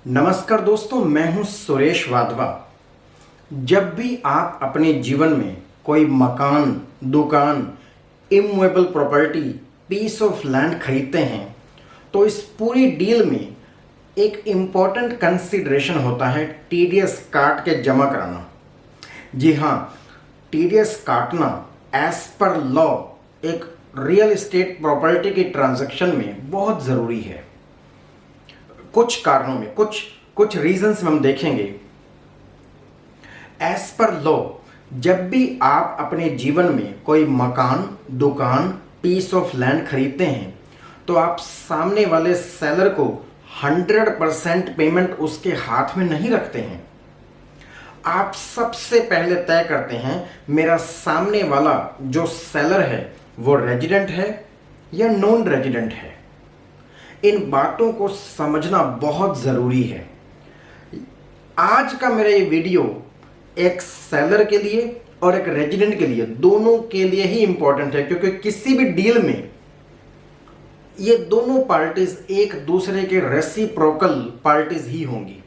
नमस्कार दोस्तों, मैं हूं सुरेश वाधवा। जब भी आप अपने जीवन में कोई मकान, दुकान, immovable property, piece of land खरीदते हैं तो इस पूरी डील में एक इम्पॉर्टेंट कंसिडरेशन होता है टीडीएस काट के जमा कराना। जी हाँ, टीडीएस काटना एज पर लॉ एक रियल एस्टेट प्रॉपर्टी की ट्रांजैक्शन में बहुत ज़रूरी है। कुछ कारणों में कुछ रीजंस हम देखेंगे। एज पर लॉ जब भी आप अपने जीवन में कोई मकान, दुकान, पीस ऑफ लैंड खरीदते हैं तो आप सामने वाले सेलर को 100% पेमेंट उसके हाथ में नहीं रखते हैं। आप सबसे पहले तय करते हैं मेरा सामने वाला जो सेलर है वो रेजिडेंट है या नॉन रेजिडेंट है। इन बातों को समझना बहुत ज़रूरी है। आज का मेरा ये वीडियो एक सेलर के लिए और एक रेजिडेंट के लिए, दोनों के लिए ही इंपॉर्टेंट है, क्योंकि किसी भी डील में ये दोनों पार्टीज एक दूसरे के रेसिप्रोकल पार्टीज ही होंगी।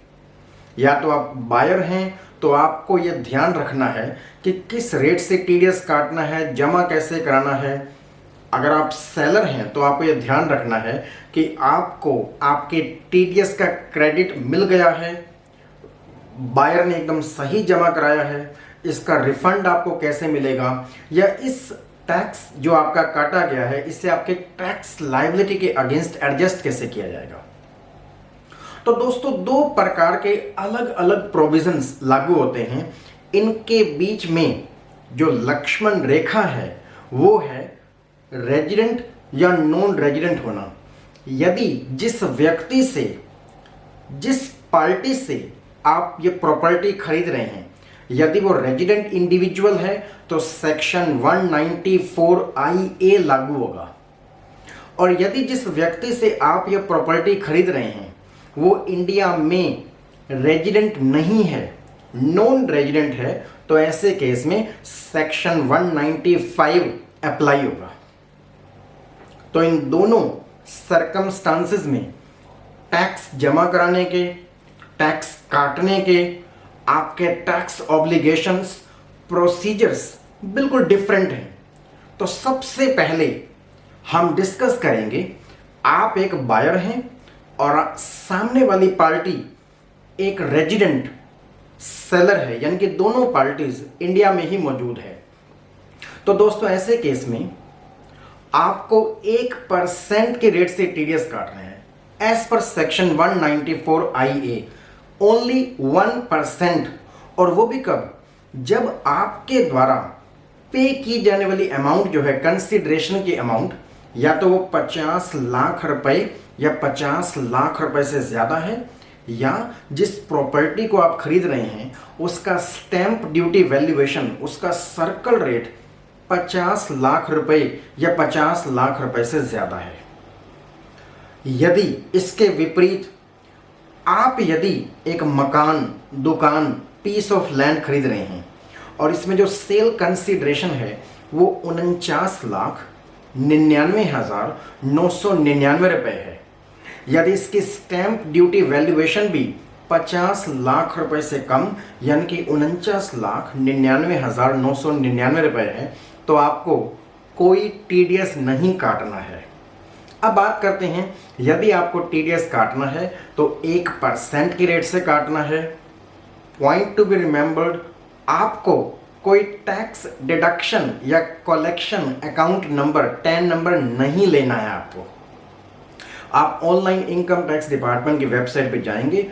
या तो आप बायर हैं तो आपको ये ध्यान रखना है कि किस रेट से टीडीएस काटना है, जमा कैसे कराना है। अगर आप सेलर हैं तो आपको ये ध्यान रखना है कि आपको आपके टीडीएस का क्रेडिट मिल गया है, बायर ने एकदम सही जमा कराया है, इसका रिफंड आपको कैसे मिलेगा, या इस टैक्स जो आपका काटा गया है इससे आपके टैक्स लायबिलिटी के अगेंस्ट एडजस्ट कैसे किया जाएगा। तो दोस्तों, दो प्रकार के अलग अलग प्रोविजंस लागू होते हैं। इनके बीच में जो लक्ष्मण रेखा है वो है रेजिडेंट या नॉन रेजिडेंट होना। यदि जिस व्यक्ति से, जिस पार्टी से आप ये प्रॉपर्टी खरीद रहे हैं, यदि वो रेजिडेंट इंडिविजुअल है तो सेक्शन 194IA लागू होगा। और यदि जिस व्यक्ति से आप ये प्रॉपर्टी खरीद रहे हैं वो इंडिया में रेजिडेंट नहीं है, नॉन रेजिडेंट है, तो ऐसे केस में सेक्शन 195 अप्लाई होगा। तो इन दोनों सर्कमस्टांसेस में टैक्स जमा कराने के, टैक्स काटने के, आपके टैक्स ऑब्लिगेशंस, प्रोसीजर्स बिल्कुल डिफरेंट हैं। तो सबसे पहले हम डिस्कस करेंगे, आप एक बायर हैं और सामने वाली पार्टी एक रेजिडेंट सेलर है, यानी कि दोनों पार्टीज इंडिया में ही मौजूद है। तो दोस्तों, ऐसे केस में आपको 1% के रेट से टीडीएस काटना है as per section 194IA, only 1%। और वो भी कब? जब आपके द्वारा पे की जाने वाली अमाउंट जो है, कंसिडरेशन की अमाउंट, या तो वो 50 लाख रुपए या 50 लाख रुपए से ज़्यादा है, या जिस प्रॉपर्टी को आप खरीद रहे हैं उसका स्टैंप ड्यूटी वैल्यूएशन, उसका सर्कल रेट 50 लाख रुपए या 50 लाख रुपए से ज़्यादा है। यदि इसके विपरीत आप यदि एक मकान, दुकान, पीस ऑफ लैंड खरीद रहे हैं और इसमें जो सेल कंसिडरेशन है वो 49,99,999 रुपए है, यदि इसकी स्टैंप ड्यूटी वैल्यूएशन भी 50 लाख रुपए से कम यानी कि 49,99,999 रुपए है, तो आपको कोई टीडीएस नहीं काटना है। अब बात करते हैं, यदि आपको टीडीएस काटना है तो 1% की रेट से काटना है। पॉइंट टू बी रिमेंबर्ड, आपको कोई टैक्स डिडक्शन या collection account number, tan number नहीं लेना है। आप ऑनलाइन इनकम टैक्स डिपार्टमेंट की वेबसाइट पे जाएंगे,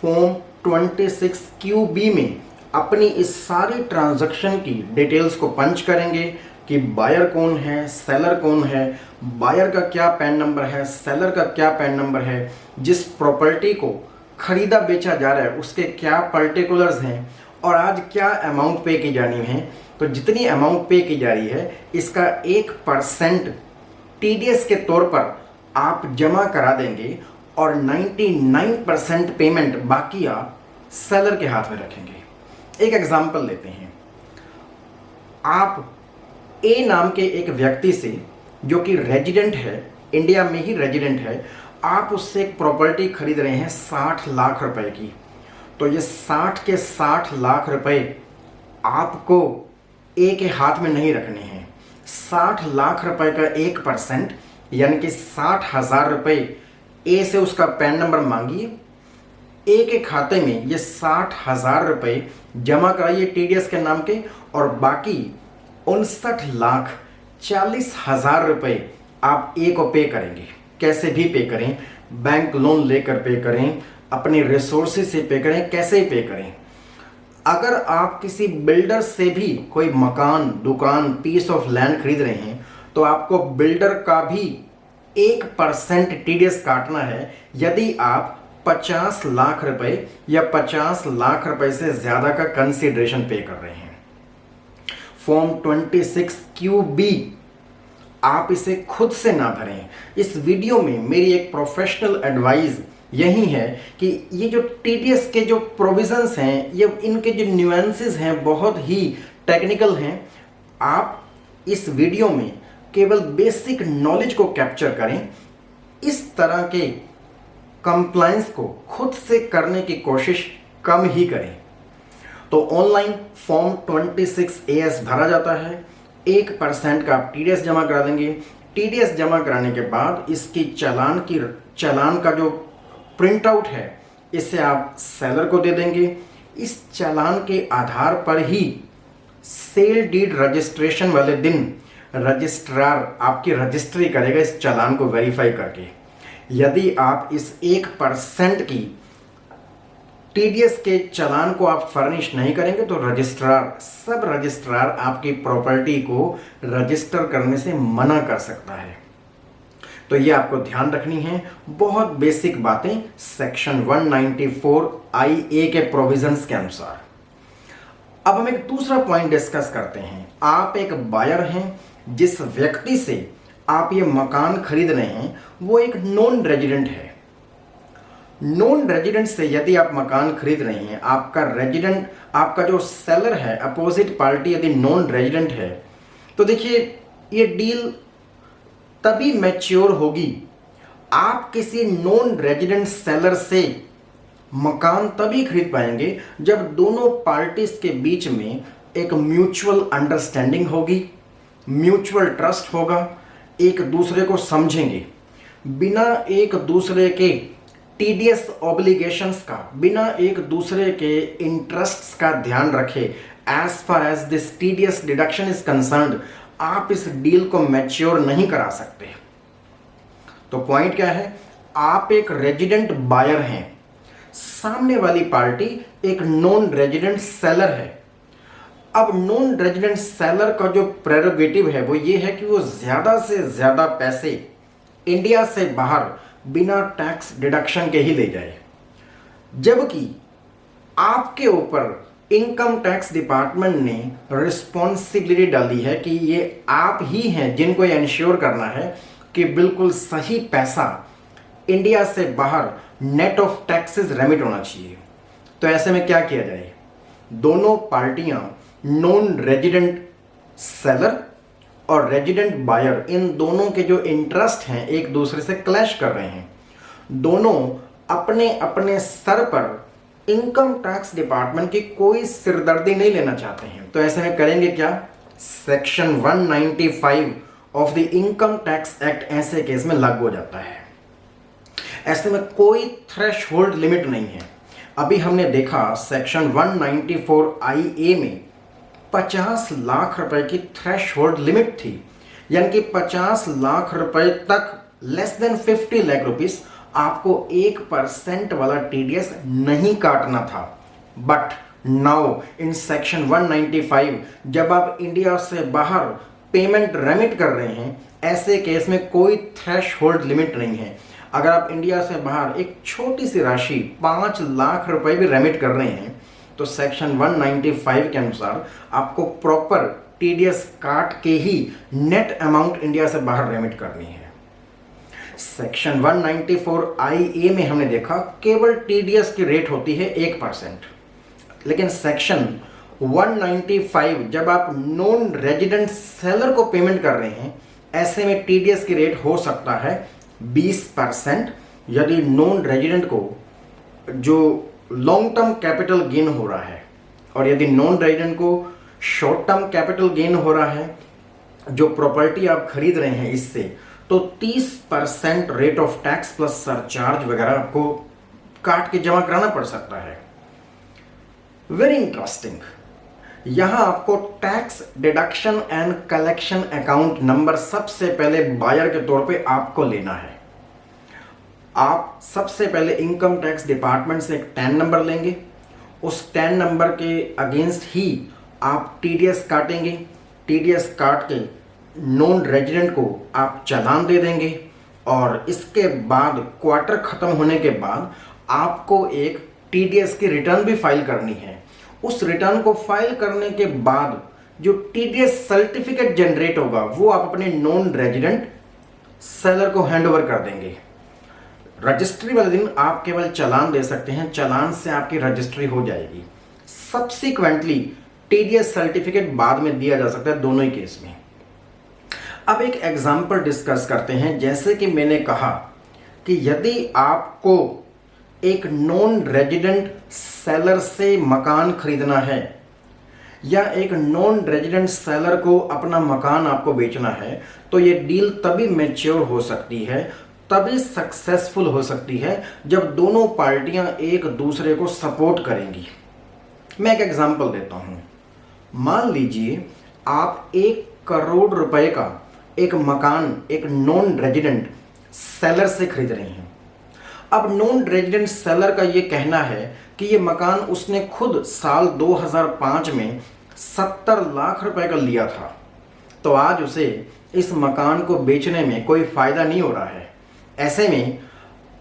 फॉर्म 26QB में अपनी इस सारी ट्रांजैक्शन की डिटेल्स को पंच करेंगे कि बायर कौन है, सेलर कौन है, बायर का क्या पैन नंबर है, सेलर का क्या पैन नंबर है, जिस प्रॉपर्टी को खरीदा बेचा जा रहा है उसके क्या पर्टिकुलर्स हैं, और आज क्या अमाउंट पे की जानी है। तो जितनी अमाउंट पे की जा रही है इसका 1% टीडीएस के तौर पर आप जमा करा देंगे और 99% पेमेंट बाकी आप सेलर के हाथ में रखेंगे। एक एग्जांपल लेते हैं। आप ए नाम के एक व्यक्ति से, जो कि रेजिडेंट है, इंडिया में ही रेजिडेंट है, आप उससे एक प्रॉपर्टी खरीद रहे हैं 60 लाख रुपए की, तो ये 60 के 60 लाख रुपए आपको ए के हाथ में नहीं रखने हैं। 60 लाख रुपए का 1% यानी कि 60,000 रुपए ए से उसका पैन नंबर मांगिए, ए के खाते में ये 60,000 रुपए जमा कराइए टीडीएस के नाम के, और बाकी 59,40,000 रुपए आप ए को पे करेंगे। कैसे भी पे करें, बैंक लोन लेकर पे करें, अपने रिसोर्सेज से पे करें, कैसे ही पे करें। अगर आप किसी बिल्डर से भी कोई मकान, दुकान, पीस ऑफ लैंड खरीद रहे हैं तो आपको बिल्डर का भी 1% टीडीएस काटना है यदि आप 50 लाख रुपए या 50 लाख रुपए से ज्यादा का कंसीडरेशन पे कर रहे हैं। फॉर्म 26QB आप इसे खुद से ना भरें। इस वीडियो में मेरी एक प्रोफेशनल एडवाइस यही है कि ये जो टीडीएस के जो प्रोविजंस हैं, ये इनके जो न्यूएंसेस हैं बहुत ही टेक्निकल हैं। आप इस वीडियो में केवल बेसिक नॉलेज को कैप्चर करें। इस तरह के कंप्लायंस को खुद से करने की कोशिश कम ही करें। तो ऑनलाइन फॉर्म 26AS भरा जाता है, 1% का आप टीडीएस जमा करा देंगे। टीडीएस जमा कराने के बाद इसकी चालान का जो प्रिंट आउट है इसे आप सेलर को दे देंगे। इस चालान के आधार पर ही सेल डीड रजिस्ट्रेशन वाले दिन रजिस्ट्रार आपकी रजिस्ट्री करेगा इस चालान को वेरीफाई करके। यदि आप इस 1% की टीडीएस के चालान को आप फर्निश नहीं करेंगे तो सब रजिस्ट्रार आपकी प्रॉपर्टी को रजिस्टर करने से मना कर सकता है। तो ये आपको ध्यान रखनी है, बहुत बेसिक बातें सेक्शन 194IA के प्रोविजंस के अनुसार। अब हम एक दूसरा पॉइंट डिस्कस करते हैं। आप एक बायर हैं, जिस व्यक्ति से आप ये मकान खरीद रहे हैं वो एक नॉन रेजिडेंट है। नॉन रेजिडेंट से यदि आप मकान खरीद रहे हैं, आपका जो सेलर है, अपोजिट पार्टी यदि नॉन रेजिडेंट है, तो देखिए ये डील तभी मैच्योर होगी। आप किसी नॉन रेजिडेंट सेलर से मकान तभी खरीद पाएंगे जब दोनों पार्टीज के बीच में एक म्यूचुअल अंडरस्टैंडिंग होगी, म्यूचुअल ट्रस्ट होगा, एक दूसरे को समझेंगे। बिना एक दूसरे के टीडीएस ऑब्लिगेशंस का, बिना एक दूसरे के इंटरेस्ट्स का ध्यान रखे, as far as this TDS deduction is concerned, आप इस डील को मैच्योर नहीं करा सकते। तो पॉइंट क्या है, आप एक रेजिडेंट बायर हैं, सामने वाली पार्टी एक नॉन रेजिडेंट सेलर है। अब नॉन रेजिडेंट सेलर का जो प्रेरोगेटिव है वो ये है कि वो ज़्यादा से ज़्यादा पैसे इंडिया से बाहर बिना टैक्स डिडक्शन के ही ले जाए, जबकि आपके ऊपर इनकम टैक्स डिपार्टमेंट ने रिस्पॉन्सिबिलिटी डाली है कि ये आप ही हैं जिनको ये इंश्योर करना है कि बिल्कुल सही पैसा इंडिया से बाहर नेट ऑफ टैक्सेस रेमिट होना चाहिए। तो ऐसे में क्या किया जाए, दोनों पार्टियां नॉन रेजिडेंट सेलर और रेजिडेंट बायर, इन दोनों के जो इंटरेस्ट हैं एक दूसरे से क्लैश कर रहे हैं। दोनों अपने अपने सर पर इनकम टैक्स डिपार्टमेंट की कोई सिरदर्दी नहीं लेना चाहते हैं। तो ऐसे में करेंगे क्या, section 195 of the income tax act ऐसे केस में लागू हो जाता है। ऐसे में कोई थ्रेशहोल्ड लिमिट नहीं है। अभी हमने देखा सेक्शन 194IA में 50 लाख रुपए की थ्रेशहोल्ड लिमिट थी, यानी कि 50 लाख रुपए तक लेस देन 50 लाख रुपीस आपको 1% वाला टीडीएस नहीं काटना था। बट नाउ इन सेक्शन 195 जब आप इंडिया से बाहर पेमेंट रेमिट कर रहे हैं, ऐसे केस में कोई थ्रेशहोल्ड लिमिट नहीं है। अगर आप इंडिया से बाहर एक छोटी सी राशि 5 लाख रुपए भी रेमिट कर रहे हैं तो सेक्शन 195 के अनुसार आपको प्रॉपर टीडीएस काट के ही नेट अमाउंट इंडिया से बाहर रेमिट करनी है। सेक्शन 194IA में हमने देखा केवल टीडीएस की रेट होती है 1%, लेकिन सेक्शन 195 जब आप नॉन रेजिडेंट सेलर को पेमेंट कर रहे हैं, ऐसे में टीडीएस की रेट हो सकता है 20%, यदि नॉन रेजिडेंट को जो लॉन्ग टर्म कैपिटल गेन हो रहा है और यदि नॉन रेजिडेंट को शॉर्ट टर्म कैपिटल गेन हो रहा है, जो प्रॉपर्टी आप खरीद रहे हैं इससे, तो 30% rate of tax plus surcharge वगैरह आपको काट के जमा कराना पड़ सकता है। Very interesting. यहां आपको tax deduction and collection account number सबसे पहले बायर के तौर पे आपको लेना है। आप सबसे पहले इनकम टैक्स डिपार्टमेंट से एक टैन नंबर लेंगे, उस टैन नंबर के अगेंस्ट ही आप टीडीएस काटेंगे। टीडीएस काट के नॉन रेजिडेंट को आप चालान दे देंगे और इसके बाद क्वार्टर खत्म होने के बाद आपको एक टीडीएस की रिटर्न भी फाइल करनी है। उस रिटर्न को फाइल करने के बाद जो टीडीएस सर्टिफिकेट जनरेट होगा वो आप अपने नॉन रेजिडेंट सेलर को हैंडओवर कर देंगे। रजिस्ट्री वाले दिन आप केवल चालान दे सकते हैं, चालान से आपकी रजिस्ट्री हो जाएगी। सब्सिक्वेंटली टीडीएस सर्टिफिकेट बाद में दिया जा सकता है, दोनों ही केस में। अब एक एग्जाम्पल डिस्कस करते हैं। जैसे कि मैंने कहा कि यदि आपको एक नॉन रेजिडेंट सेलर से मकान खरीदना है या एक नॉन रेजिडेंट सेलर को अपना मकान आपको बेचना है, तो ये डील तभी मैच्योर हो सकती है, तभी सक्सेसफुल हो सकती है जब दोनों पार्टियां एक दूसरे को सपोर्ट करेंगी। मैं एक एग्जांपल देता हूं। मान लीजिए आप 1 करोड़ रुपए का एक मकान एक नॉन रेजिडेंट सेलर से खरीद रहे हैं। अब नॉन रेजिडेंट सेलर का ये कहना है कि ये मकान उसने खुद साल 2005 में 70 लाख रुपए का लिया था, तो आज उसे इस मकान को बेचने में कोई फायदा नहीं हो रहा है। ऐसे में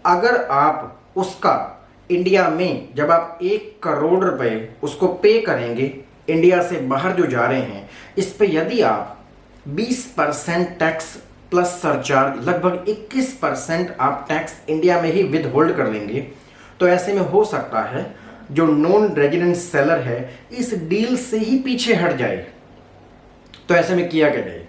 अगर आप उसका इंडिया में जब आप 1 करोड़ रुपए उसको पे करेंगे, इंडिया से बाहर जो जा रहे हैं, इस पे यदि आप 20% टैक्स प्लस सरचार्ज लगभग 21% आप टैक्स इंडिया में ही विद होल्ड कर लेंगे, तो ऐसे में हो सकता है जो नॉन रेजिडेंट सेलर है इस डील से ही पीछे हट जाए। तो ऐसे में किया क्या जाए?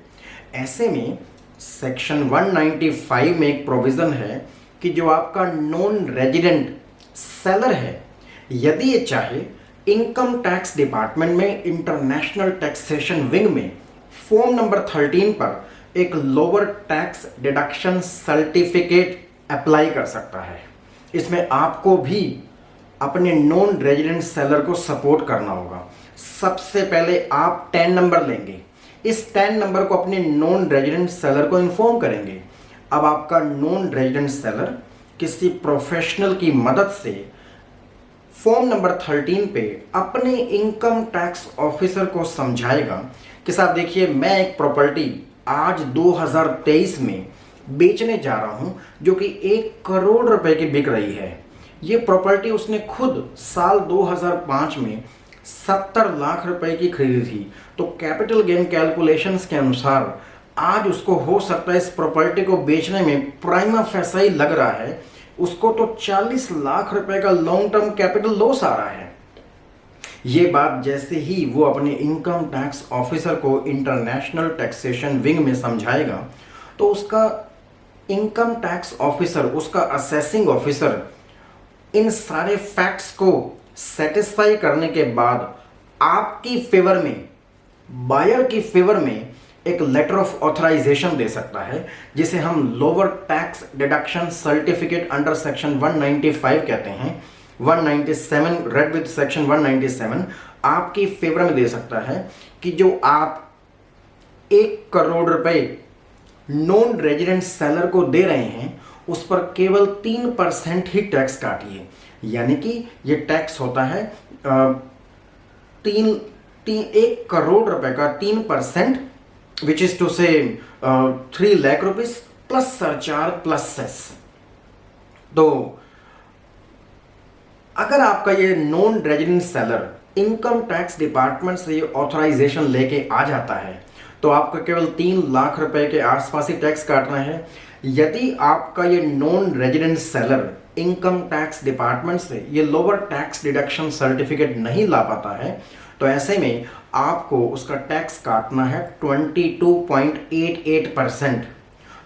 ऐसे में सेक्शन 195 में एक प्रोविजन है कि जो आपका नॉन रेजिडेंट सेलर है, यदि ये चाहे इनकम टैक्स डिपार्टमेंट में इंटरनेशनल टैक्सेशन विंग में फॉर्म नंबर 13 पर एक lower tax deduction certificate apply कर सकता है। इसमें आपको भी अपने नॉन रेजिडेंट सेलर को सपोर्ट करना होगा। सबसे पहले आप 10 नंबर लेंगे, इस 10 नंबर को अपने नॉन रेजिडेंट सेलर को इन्फॉर्म करेंगे। अब आपका नॉन रेजिडेंट सेलर किसी प्रोफेशनल की मदद से फॉर्म नंबर 13 पे अपने इनकम टैक्स ऑफिसर को समझाएगा कि साहब देखिए, मैं एक प्रॉपर्टी आज 2023 में बेचने जा रहा हूं जो कि 1 करोड़ रुपए की बिक रही है। ये प्रॉपर्टी उसने खुद साल 2005 में 70 लाख रुपए की खरीदी थी। तो कैपिटल गेन कैलकुलेशंस के अनुसार आज उसको हो सकता है इस प्रॉपर्टी को बेचने में प्राइमा फेसाई लग रहा है, उसको तो 40 लाख रुपए का लॉन्ग टर्म कैपिटल लॉस आ रहा है। ये बात जैसे ही वो अपने इनकम टैक्स ऑफिसर को इंटरनेशनल टैक्सेशन विंग में समझाएगा, तो उसका इनकम टैक्स ऑफिसर, उसका असेसिंग ऑफिसर इन सारे फैक्ट्स को सेटिस्फाई करने के बाद आपकी फेवर में, बायर की फेवर में एक लेटर ऑफ ऑथराइजेशन दे सकता है, जिसे हम lower tax deduction certificate under section 195 कहते हैं। 197 रेड विद सेक्शन 197 आपकी फेवर में दे सकता है कि जो आप 1 करोड़ रुपए नॉन रेजिडेंट सेलर को दे रहे हैं उस पर केवल 3% ही टैक्स काटिए। यानी कि ये टैक्स होता है 1 करोड़ रुपए का 3%, विच इज टू से 3 lakh rupees plus surcharge plus cess. तो अगर आपका ये non resident seller income tax department से ये ऑथराइजेशन लेके आ जाता है, तो आपको केवल 3 लाख रुपए के आसपास ही टैक्स काटना है। यदि आपका ये non resident seller income tax department से ये लोअर टैक्स डिडक्शन सर्टिफिकेट नहीं ला पाता है, तो ऐसे में आपको उसका टैक्स काटना है 22.88%।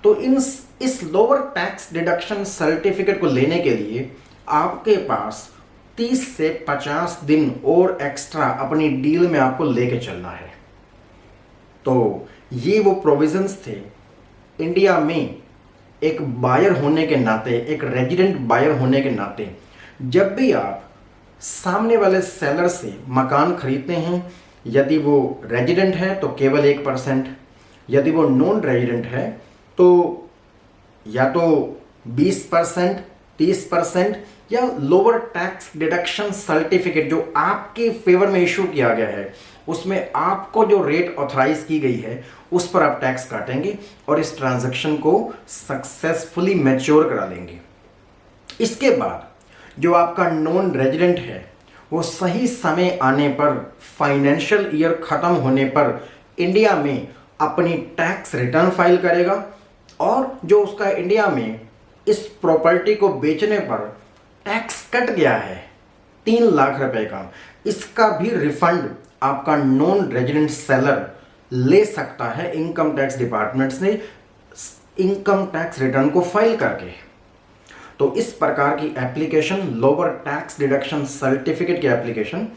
तो इस लोअर टैक्स डिडक्शन सर्टिफिकेट को लेने के लिए आपके पास 30 से 50 दिन और एक्स्ट्रा अपनी डील में आपको लेके चलना है। तो ये वो प्रोविजंस थे इंडिया में एक बायर होने के नाते, एक रेजिडेंट बायर होने के नाते, जब भी आप सामने वाले सेलर से मकान खरीदते हैं, यदि वो रेजिडेंट है तो केवल 1%, यदि वो नॉन रेजिडेंट है तो या तो 20%, 30% या लोअर टैक्स डिडक्शन सर्टिफिकेट जो आपके फेवर में इशू किया गया है उसमें आपको जो रेट ऑथराइज की गई है उस पर आप टैक्स काटेंगे और इस ट्रांजैक्शन को सक्सेसफुली मैच्योर करा लेंगे। इसके बाद जो आपका नॉन रेजिडेंट है वो सही समय आने पर, फाइनेंशियल ईयर खत्म होने पर इंडिया में अपनी टैक्स रिटर्न फाइल करेगा और जो उसका इंडिया में इस प्रॉपर्टी को बेचने पर टैक्स कट गया है 3 लाख रुपए का, इसका भी रिफंड आपका नॉन रेजिडेंट सेलर ले सकता है इनकम टैक्स डिपार्टमेंट से इनकम टैक्स रिटर्न को फाइल करके। तो इस प्रकार की application, lower tax deduction certificate की एप्लीकेशन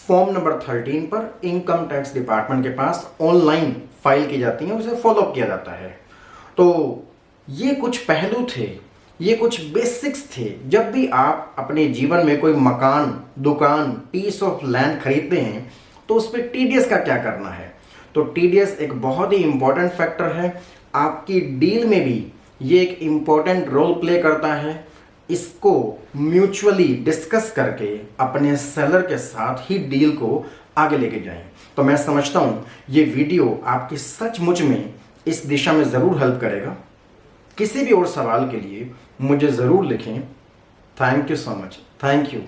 फॉर्म नंबर 13 पर इनकम टैक्स डिपार्टमेंट के पास ऑनलाइन फाइल की जाती है, उसे फॉलो अप किया जाता है। तो ये कुछ पहलू थे, ये कुछ बेसिक्स थे। जब भी आप अपने जीवन में कोई मकान, दुकान, पीस ऑफ लैंड खरीदते हैं तो उस पर टीडीएस का क्या करना है। तो टीडीएस एक बहुत ही इंपॉर्टेंट फैक्टर है, आपकी डील में भी ये एक इम्पॉर्टेंट रोल प्ले करता है। इसको म्यूचुअली डिस्कस करके अपने सेलर के साथ ही डील को आगे लेके जाएं। तो मैं समझता हूँ ये वीडियो आपकी सचमुच में इस दिशा में ज़रूर हेल्प करेगा। किसी भी और सवाल के लिए मुझे ज़रूर लिखें। Thank you so much. Thank you.